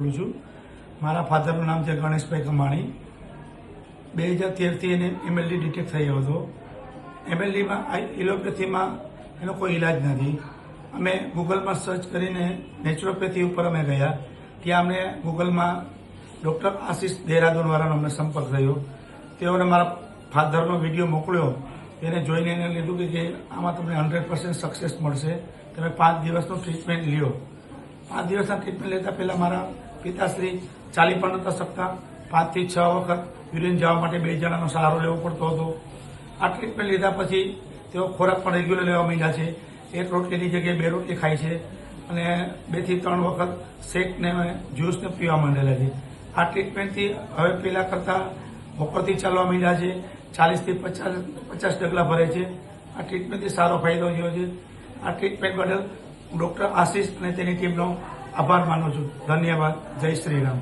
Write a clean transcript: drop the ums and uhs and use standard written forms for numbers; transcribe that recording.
બોલું છું। મારા ફાધરનું નામ છે ગણેશભાઈ કમાણી। 2013થી એને એમએલડી ડિટેક્ટ થયો હતો। એમએલડીમાં એલોપેથીમાં એનો કોઈ ઈલાજ નથી। અમે ગૂગલમાં સર્ચ કરીને નેચરોપેથી ઉપર અમે ગયા। ત્યાં અમને ગૂગલમાં ડૉક્ટર આશિષ દેહરાદૂનવાળાનો અમને સંપર્ક થયો। તેઓને મારા ફાધરનો વિડીયો મોકલ્યો। એને જોઈને એને લીધું કે આમાં તમને 100% સક્સેસ મળશે, તમે 5 દિવસનું ટ્રીટમેન્ટ લ્યો। 5 દિવસના ટ્રીટમેન્ટ લેતા પહેલાં મારા પિતાશ્રી ચાલી પણ નહોતા શકતા। 5 થી 6 વખત યુરિન જવા માટે 2 જણાનો સહારો લેવો પડતો હતો। આ ટ્રીટમેન્ટ લીધા પછી તેઓ ખોરાક પણ રેગ્યુલર લેવા માંડ્યા છે। 1 રોટલીની જગ્યાએ 2 રોટલી ખાય છે અને 2 થી 3 વખત શેક ને જ્યુસને પીવા માંડેલા છે। આ ટ્રીટમેન્ટથી હવે પહેલાં કરતાં વોકરથી ચાલવા માંડ્યા છે। 40 થી 50 ડગલા ભરે છે। આ ટ્રીટમેન્ટથી સારો ફાયદો થયો છે। આ ટ્રીટમેન્ટ બદલ ડૉક્ટર આશિષ અને તેની ટીમનો આભાર માનું છું। ધન્યવાદ। જય શ્રી રામ।